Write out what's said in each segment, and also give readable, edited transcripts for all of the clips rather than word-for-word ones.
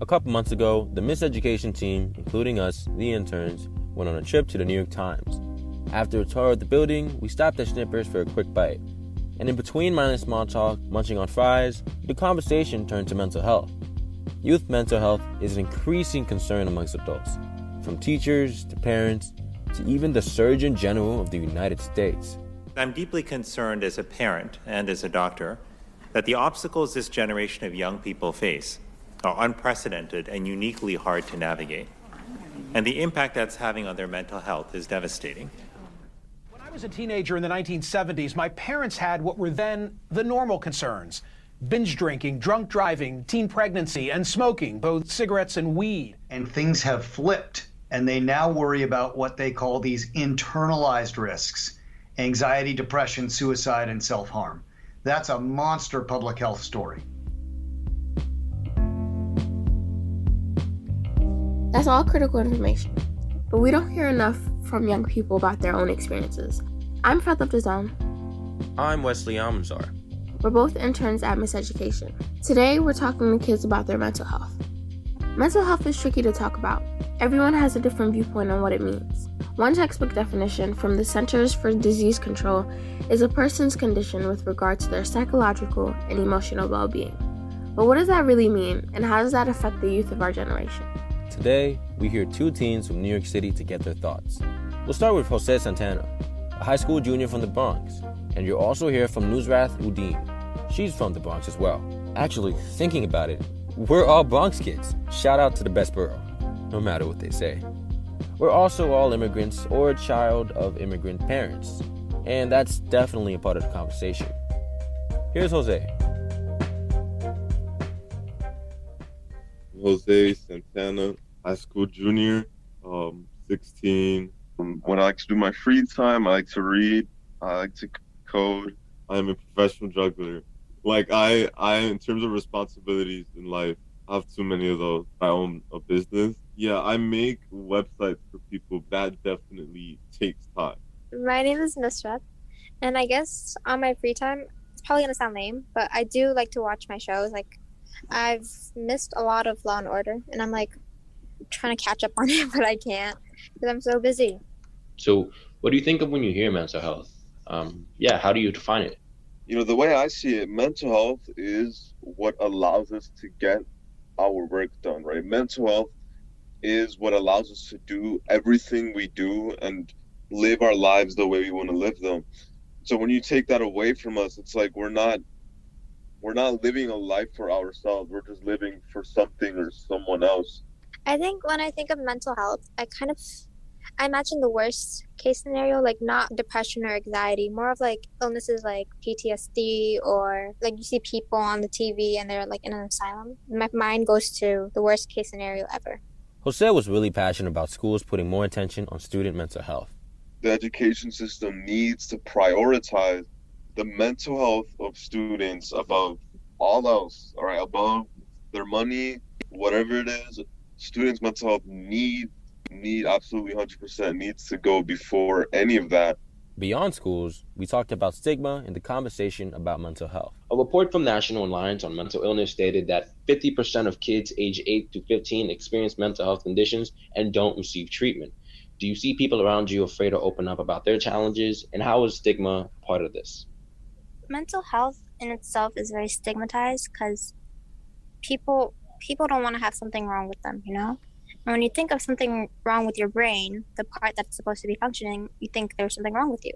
A couple months ago, the Miseducation team, including us, the interns, went on a trip to the New York Times. After a tour of the building, we stopped at Snippers for a quick bite. And in between mindless small talk, munching on fries, the conversation turned to mental health. Youth mental health is an increasing concern amongst adults, from teachers to parents to even the Surgeon General of the United States. I'm deeply concerned as a parent and as a doctor that the obstacles this generation of young people face are unprecedented and uniquely hard to navigate. And the impact that's having on their mental health is devastating. When I was a teenager in the 1970s, my parents had what were then the normal concerns: binge drinking, drunk driving, teen pregnancy, and smoking, both cigarettes and weed. And things have flipped, and they now worry about what they call these internalized risks: anxiety, depression, suicide, and self-harm. That's a monster public health story. That's all critical information, but we don't hear enough from young people about their own experiences. I'm Fredlove Deshommes. I'm Wesley Almanzar. We're both interns at Miseducation. Today, we're talking to kids about their mental health. Mental health is tricky to talk about. Everyone has a different viewpoint on what it means. One textbook definition from the Centers for Disease Control is a person's condition with regard to their psychological and emotional well-being. But what does that really mean, and how does that affect the youth of our generation? Today, we hear two teens from New York City to get their thoughts. We'll start with Jose Santana, a high school junior from the Bronx. And you'll also hear from Nusrath Uddin. She's from the Bronx as well. Actually, thinking about it, we're all Bronx kids. Shout out to the best borough, no matter what they say. We're also all immigrants or a child of immigrant parents. And that's definitely a part of the conversation. Here's Jose. Jose Santana, high school junior, 16. When I like to do my free time, I like to read, I like to code. I'm a professional juggler. Like I in terms of responsibilities in life, I have too many of those. I own a business. Yeah, I make websites for people. That definitely takes time. My name is Nusrath, and I guess on my free time, it's probably gonna sound lame, but I do like to watch my shows. Like, I've missed a lot of Law and Order, and I'm like trying to catch up on it, but I can't because I'm so busy. So, what do you think of when you hear mental health? How do you define it? The way I see it, mental health is what allows us to get our work done, right? Mental health is what allows us to do everything we do and live our lives the way we want to live them. So when you take that away from us, it's like we're not living a life for ourselves. We're just living for something or someone else. I think when I think of mental health, I imagine the worst case scenario, like not depression or anxiety, more of like illnesses like PTSD, or like you see people on the TV and they're like in an asylum. My mind goes to the worst case scenario ever. Jose was really passionate about schools putting more attention on student mental health. The education system needs to prioritize the mental health of students above all else, all right, above their money, whatever it is. Students' mental health need absolutely 100% needs to go before any of that. Beyond schools, we talked about stigma in the conversation about mental health. A report from National Alliance on Mental Illness stated that 50% of kids aged 8 to 15 experience mental health conditions and don't receive treatment. Do you see people around you afraid to open up about their challenges, and how is stigma part of this? Mental health in itself is very stigmatized because people don't want to have something wrong with them, And when you think of something wrong with your brain, the part that's supposed to be functioning, you think there's something wrong with you.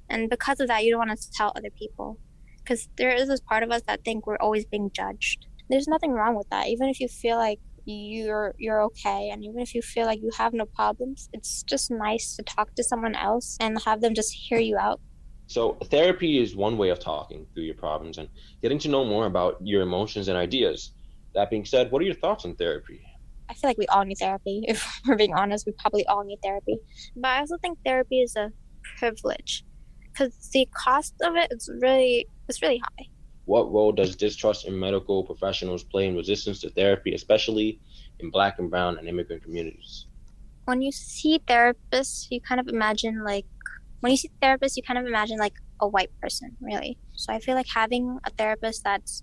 And because of that, you don't want to tell other people. Because there is this part of us that think we're always being judged. There's nothing wrong with that. Even if you feel like you're okay, and even if you feel like you have no problems, it's just nice to talk to someone else and have them just hear you out. So therapy is one way of talking through your problems and getting to know more about your emotions and ideas. That being said, what are your thoughts on therapy? I feel like we all need therapy. If we're being honest, we probably all need therapy. But I also think therapy is a privilege because the cost of it is really high. What role does distrust in medical professionals play in resistance to therapy, especially in Black and Brown and immigrant communities? When you see therapists, you kind of imagine like a white person, really. So I feel like having a therapist that's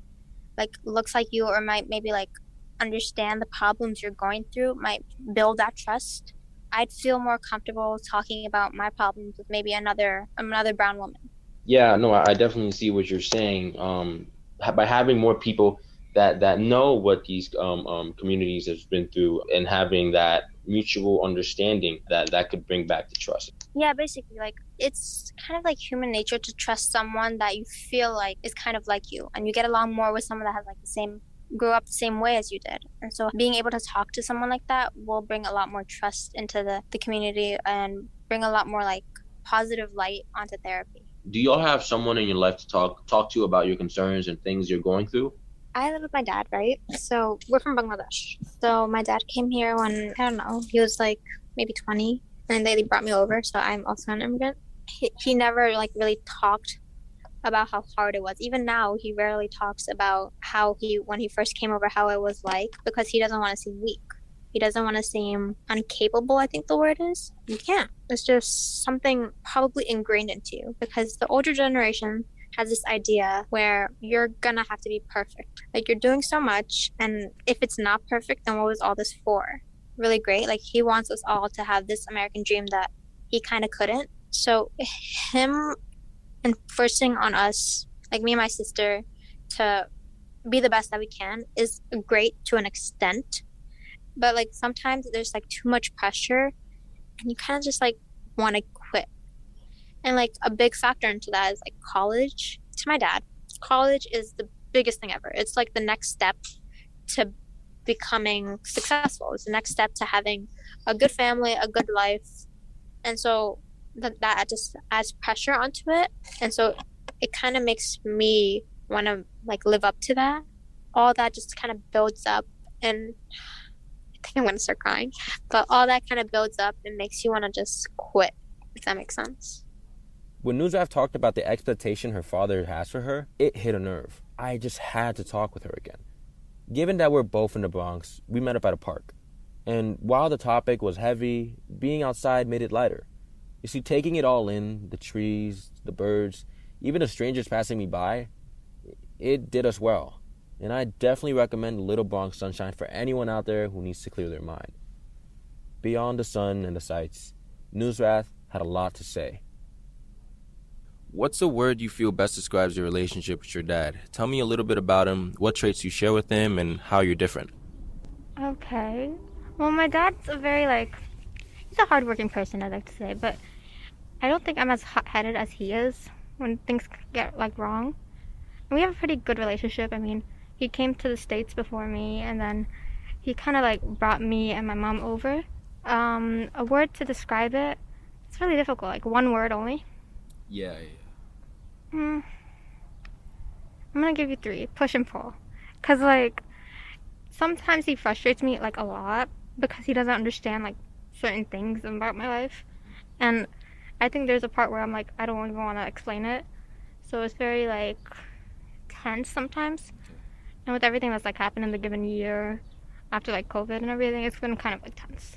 like looks like you or maybe like understand the problems you're going through might build that trust. I'd feel more comfortable talking about my problems with maybe another brown woman. Yeah, no, I definitely see what you're saying. By having more people that know what these communities have been through and having that mutual understanding, that could bring back the trust. Yeah, basically, like, it's kind of like human nature to trust someone that you feel like is kind of like you, and you get along more with someone that has like grew up the same way as you did. And so being able to talk to someone like that will bring a lot more trust into the community and bring a lot more like positive light onto therapy. Do you all have someone in your life to talk to about your concerns and things you're going through? I live with my dad, right? So we're from Bangladesh. So my dad came here when, I don't know, he was like maybe 20, and they brought me over. So I'm also an immigrant. He never like really talked about how hard it was. Even now, he rarely talks about when he first came over, how it was like, because he doesn't want to seem weak. He doesn't want to seem incapable, I think the word is. You can't. It's just something probably ingrained into you, because the older generation has this idea where you're gonna have to be perfect. Like, you're doing so much, and if it's not perfect, then what was all this for? Really great. Like, he wants us all to have this American dream that he kind of couldn't. So him enforcing on us, like me and my sister, to be the best that we can is great to an extent. But like sometimes there's like too much pressure, and you kind of just like want to quit. And like a big factor into that is like college. To my dad, college is the biggest thing ever. It's like the next step to becoming successful. It's the next step to having a good family, a good life. And so that just adds pressure onto it. And so it kind of makes me want to like live up to that. All that just kind of builds up, and I think I'm going to start crying. But all that kind of builds up and makes you want to just quit, if that makes sense. When Nusrath talked about the expectation her father has for her, it hit a nerve. I just had to talk with her again. Given that we're both in the Bronx, we met up at a park. And while the topic was heavy, being outside made it lighter. You see, taking it all in, the trees, the birds, even the strangers passing me by, it did us well. And I definitely recommend Little Bronx Sunshine for anyone out there who needs to clear their mind. Beyond the sun and the sights, Nusrath had a lot to say. What's a word you feel best describes your relationship with your dad? Tell me a little bit about him, what traits you share with him, and how you're different. Okay. Well, my dad's he's a hardworking person, I'd like to say, but I don't think I'm as hot-headed as he is when things get, wrong. And we have a pretty good relationship. I mean, he came to the States before me, and then he kind of, brought me and my mom over. A word to describe it, it's really difficult, one word only. Yeah. I'm gonna give you 3. Push and pull. Because, sometimes he frustrates me, a lot, because he doesn't understand, certain things about my life. And I think there's a part where I'm I don't even want to explain it. So it's very, tense sometimes. And with everything that's, happened in the given year, after, COVID and everything, it's been kind of, tense.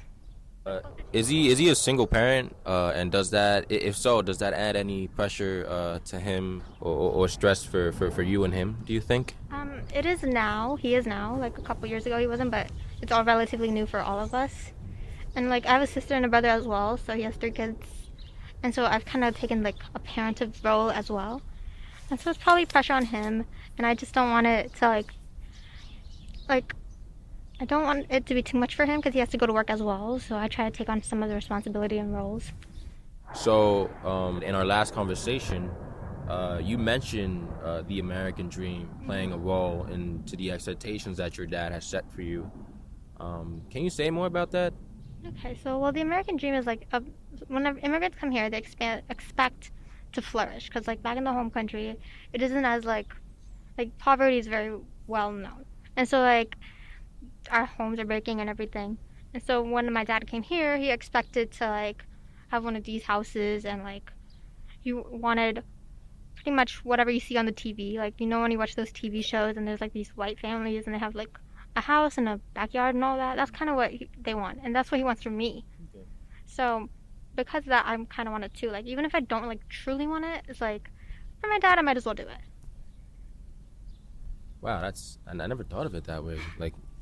Is he a single parent? And does that, if so, does that add any pressure to him or stress for you and him, do you think? It is now. He is now. A couple years ago he wasn't, but it's all relatively new for all of us. And, I have a sister and a brother as well, so he has 3 kids. And so I've kind of taken, a parentive role as well. And so it's probably pressure on him, and I just don't want it to, I don't want it to be too much for him because he has to go to work as well, so I try to take on some of the responsibility and roles. So, in our last conversation, you mentioned the American dream playing a role into the expectations that your dad has set for you. Can you say more about that? Okay, so, the American dream is when immigrants come here, they expect to flourish, because, back in the home country, it isn't as, poverty is very well known. And so, our homes are breaking and everything. And so when my dad came here, he expected to have one of these houses, and you wanted pretty much whatever you see on the TV. When you watch those TV shows and there's these white families and they have a house and a backyard and all that, that's kind of what they want, and that's what he wants from me. Okay. So because of that, I kind of want it too. Even if I don't truly want it, it's for my dad, I might as well do it. Wow, I never thought of it that way.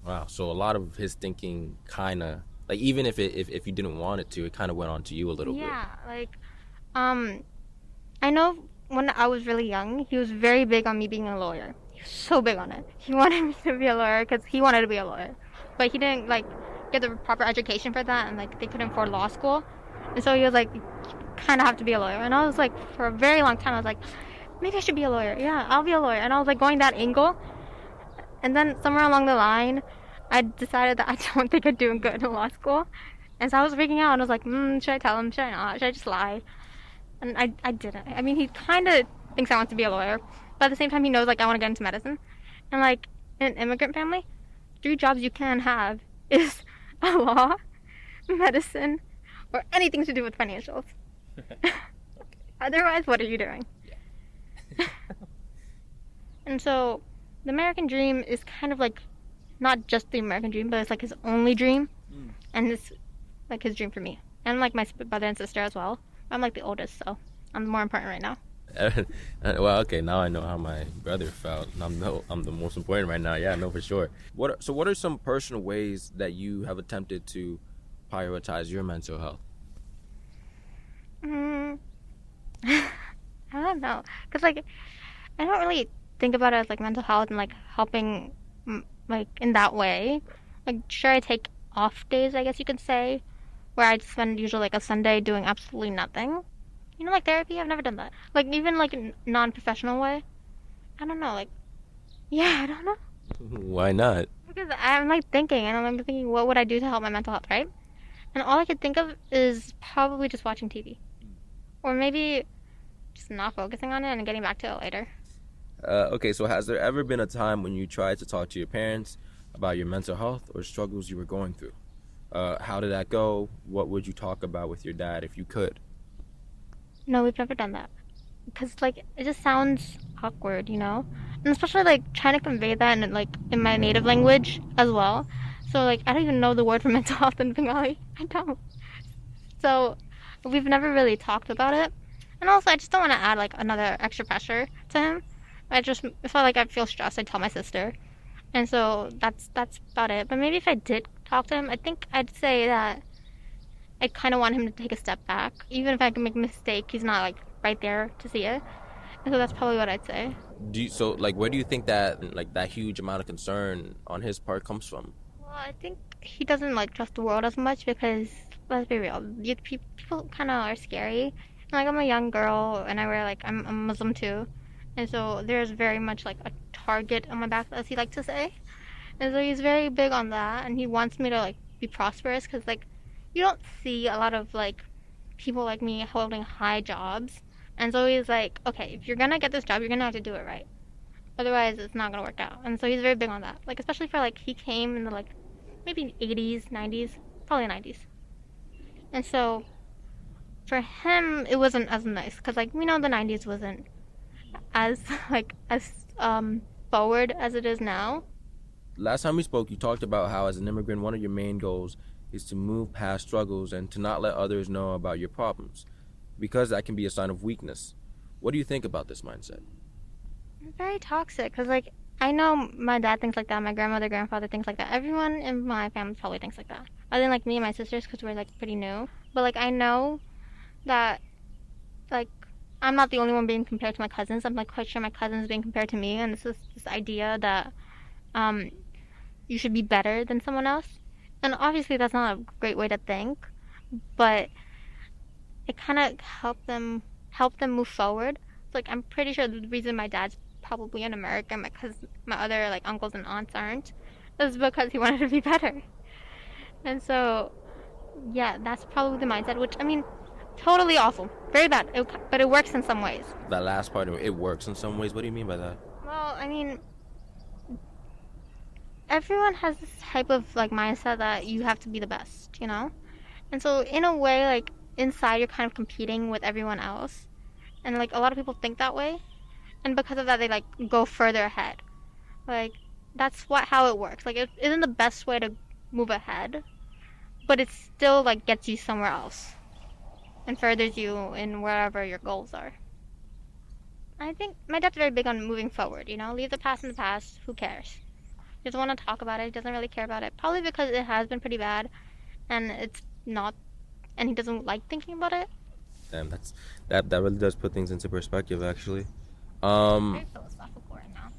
Wow. So a lot of his thinking kind of, like, even if if you didn't want it to, it kind of went on to you a little bit. Yeah, like, I know when I was really young, he was very big on me being a lawyer. He was so big on it. He wanted me to be a lawyer because he wanted to be a lawyer. But he didn't, like, get the proper education for that, and, like, they couldn't afford law school. And so he was like, you kind of have to be a lawyer. And I was like, for a very long time, I was like, maybe I should be a lawyer. Yeah, I'll be a lawyer. And I was like going that angle. And then somewhere along the line, I decided that I don't think I'd do good in law school. And so I was freaking out, and I was like, should I tell him? Should I not? Should I just lie? And I didn't. I mean, he kind of thinks I want to be a lawyer, but at the same time, he knows, like, I want to get into medicine. And, like, in an immigrant family, 3 jobs you can have is a law, medicine, or anything to do with financials. Otherwise, what are you doing? And so, the American dream is kind of like not just the American dream, but it's like his only dream, and it's like his dream for me, and like my brother and sister as well. I'm like the oldest, so I'm more important right now. Well, okay, now I know how my brother felt. I'm the most important right now. Yeah, I know for sure. What are some personal ways that you have attempted to prioritize your mental health? I don't know, cause like I don't really think about it as like mental health and like helping, like in that way. Like, sure, I take off days, I guess you could say, where I'd spend usually like a Sunday doing absolutely nothing. You know, like therapy, I've never done that. Like, even like in a non-professional way. I don't know, like, yeah, I don't know. Why not? Because I'm like thinking, and I'm like thinking, what would I do to help my mental health, right? And all I could think of is probably just watching TV. Or maybe just not focusing on it and getting back to it later. Okay, so has there ever been a time when you tried to talk to your parents about your mental health or struggles you were going through? How did that go? What would you talk about with your dad if you could? No, we've never done that. Because, like, it just sounds awkward, you know? And especially, like, trying to convey that in, like, in my native language as well. So, like, I don't even know the word for mental health in Bengali. I don't. So, we've never really talked about it. And also, I just don't want to add, like, another extra pressure to him. If I feel stressed, I tell my sister. And so, that's about it. But maybe if I did talk to him, I think I'd say that I kind of want him to take a step back. Even if I can make a mistake, he's not, like, right there to see it. And so that's probably what I'd say. Where do you think that, like, that huge amount of concern on his part comes from? Well, I think he doesn't, like, trust the world as much because, let's be real, people kind of are scary. And, like, I'm a young girl, and I'm a Muslim too. And so there's very much, like, a target on my back, as he likes to say. And so he's very big on that, and he wants me to, like, be prosperous because, like, you don't see a lot of, like, people like me holding high jobs. And so he's like, okay, if you're gonna get this job, you're gonna have to do it right. Otherwise, it's not gonna work out. And so he's very big on that. Like, especially for, like, he came in the, like, maybe 80s, 90s, probably 90s. And so for him, it wasn't as nice because, like, we know the 90s wasn't as, like, as forward as it is now. Last time we spoke, you talked about how as an immigrant, one of your main goals is to move past struggles and to not let others know about your problems, because that can be a sign of weakness. What do you think about this mindset? It's very toxic because, like, I know my dad thinks like that, my grandmother, grandfather thinks like that. Everyone in my family probably thinks like that. Other than, like, me and my sisters because we're, like, pretty new. But, like, I know that, like, I'm not the only one being compared to my cousins. I'm, like, quite sure my cousins being compared to me, and this is this idea that you should be better than someone else. And obviously that's not a great way to think, but it kind of helped them move forward. So, like, I'm pretty sure the reason my dad's probably in America, because my other, like, uncles and aunts aren't, is because he wanted to be better. And so, yeah, that's probably the mindset, which, I mean, totally awful. Very bad, but it works in some ways. That last part, it works in some ways. What do you mean by that? Well, I mean, everyone has this type of, like, mindset that you have to be the best, you know? And so in a way, like, inside you're kind of competing with everyone else. And, like, a lot of people think that way. And because of that, they, like, go further ahead. Like, that's how it works. Like, it isn't the best way to move ahead, but it still, like, gets you somewhere else and furthers you in wherever your goals are. I think my dad's very big on moving forward, you know? Leave the past in the past. Who cares? He doesn't want to talk about it. He doesn't really care about it. Probably because it has been pretty bad, and he doesn't like thinking about it. Damn, that really does put things into perspective, actually. Very philosophical right now.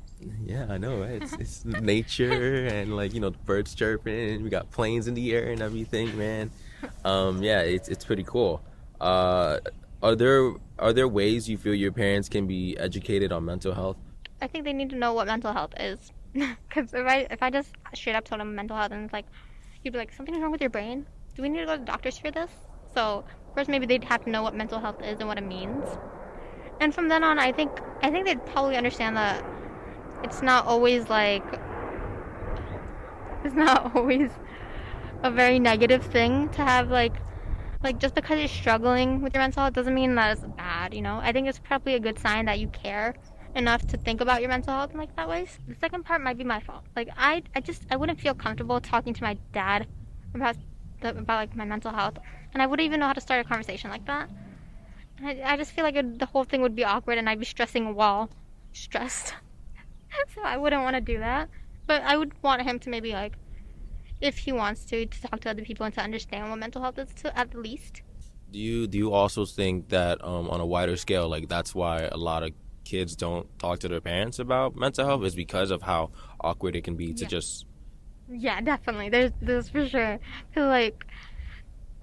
Yeah, I know, right? It's nature and like, the birds chirping. We got planes in the air and everything, man. Yeah, it's pretty cool. Are there ways you feel your parents can be educated on mental health? I think they need to know what mental health is. Because if I just straight up told them mental health, and it's like, you'd be like, something's wrong with your brain? Do we need to go to the doctors for this? So first maybe they'd have to know what mental health is and what it means. And from then on, I think they'd probably understand that it's not always a very negative thing to have like just because you're struggling with your mental health doesn't mean that it's bad, I think it's probably a good sign that you care enough to think about your mental health in like that way. The second part might be my fault. Like I wouldn't feel comfortable talking to my dad about like my mental health, and I wouldn't even know how to start a conversation like that. And I just feel like the whole thing would be awkward, and I'd be stressing while stressed. So I wouldn't want to do that. But I would want him to maybe like, if he wants to talk to other people and to understand what mental health is, to at least. Do you also think that on a wider scale, like that's why a lot of kids don't talk to their parents about mental health, is because of how awkward it can be to just... Yeah, definitely. There's for sure. Because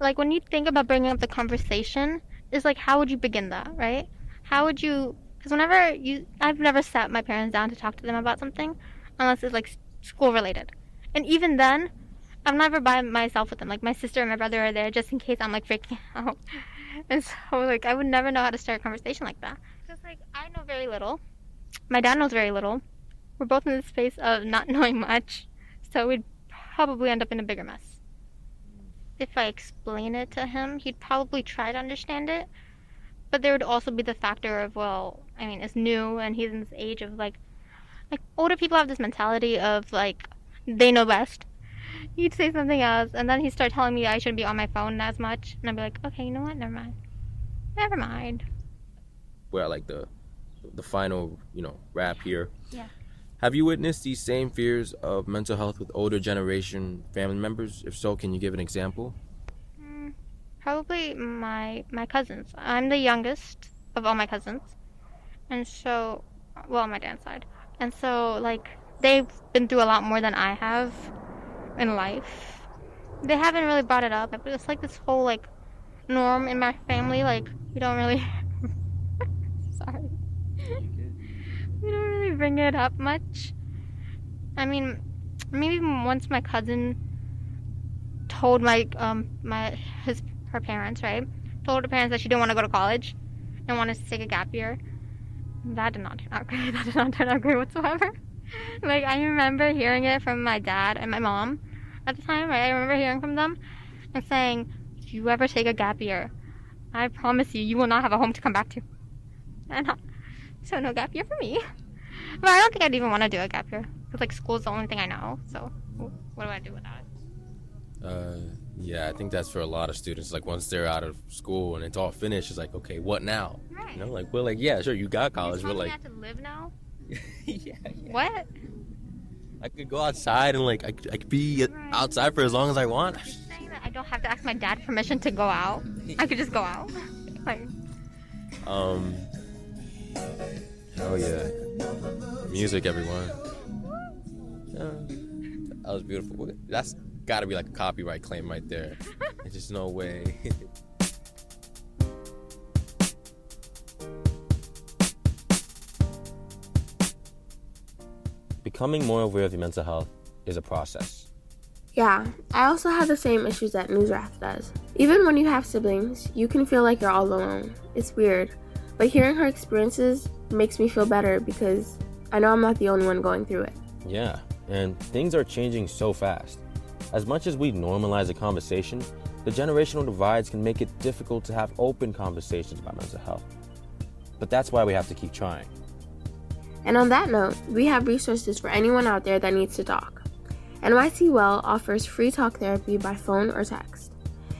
like when you think about bringing up the conversation, it's like, how would you begin that, right? How would you... Because I've never sat my parents down to talk to them about something unless it's like school related. And even then, I'm never by myself with them. Like my sister and my brother are there just in case I'm like freaking out. And so like I would never know how to start a conversation like that. Because like I know very little. My dad knows very little. We're both in the space of not knowing much. So we'd probably end up in a bigger mess. If I explain it to him, he'd probably try to understand it. But there would also be the factor of, well, I mean, it's new and he's in this age of like older people have this mentality of like, they know best. He'd say something else and then he'd start telling me I shouldn't be on my phone as much. And I'd be like, okay, you know what? Never mind. We're at like the final, wrap here. Yeah. Have you witnessed these same fears of mental health with older generation family members? If so, can you give an example? Probably my cousins. I'm the youngest of all my cousins. And so, well, on my dad's side. And so, like, they've been through a lot more than I have in life. They haven't really brought it up, but it's like this whole, like, norm in my family. Like, we don't really... Sorry. We don't really bring it up much. I mean, maybe once my cousin told her parents, right? Told her parents that she didn't want to go to college and wanted to take a gap year. That did not turn out great. That did not turn out great whatsoever. Like, I remember hearing it from my dad and my mom at the time, right? I remember hearing from them and saying, if you ever take a gap year, I promise you will not have a home to come back to. So no gap year for me. But I don't think I'd even want to do a gap year. Because, like, school's the only thing I know. So what do I do without it? Yeah, I think that's for a lot of students. Like, once they're out of school and it's all finished, it's like, okay, what now? Right. Like, we're like, yeah, sure, you got college. You're We're like, I have to live now? yeah. What? I could go outside and, like, I could be outside for as long as I want. You're saying that I don't have to ask my dad permission to go out? I could just go out? Like... Oh, yeah. Music, everyone. That was beautiful. That's gotta be like a copyright claim right there. There's just no way. Becoming more aware of your mental health is a process. Yeah, I also have the same issues that Nusrath does. Even when you have siblings, you can feel like you're all alone. It's weird, but hearing her experiences makes me feel better because I know I'm not the only one going through it. Yeah, and things are changing so fast. As much as we normalize a conversation, the generational divides can make it difficult to have open conversations about mental health. But that's why we have to keep trying. And on that note, we have resources for anyone out there that needs to talk. NYC Well offers free talk therapy by phone or text.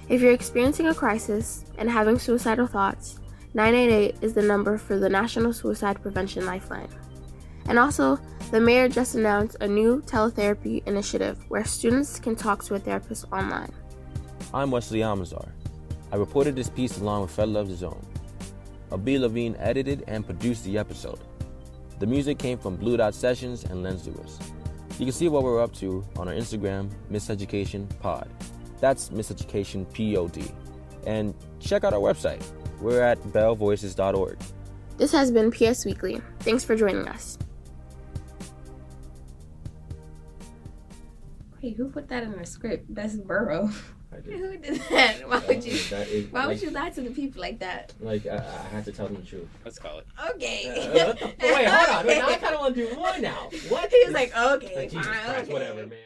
If you're experiencing a crisis and having suicidal thoughts, 988 is the number for the National Suicide Prevention Lifeline. And also, the mayor just announced a new tele-therapy initiative where students can talk to a therapist online. I'm Wesley Almanzar. I reported this piece along with Fredlove Deshommes. Abi Levine edited and produced the episode. The music came from Blue Dot Sessions and Lens Lewis. You can see what we're up to on our Instagram, Miseducation Pod. That's Miseducation Pod. And check out our website. We're at bellvoices.org. This has been PS Weekly. Thanks for joining us. Wait, who put that in the script? That's Burrow. Who did that? Why would you? Why would you lie to the people like that? Like I had to tell them the truth. Let's call it. Okay. Wait, hold on. Wait, now I kind of want to do more now. What? He was like, okay, Jesus fine, Christ, okay. whatever, man.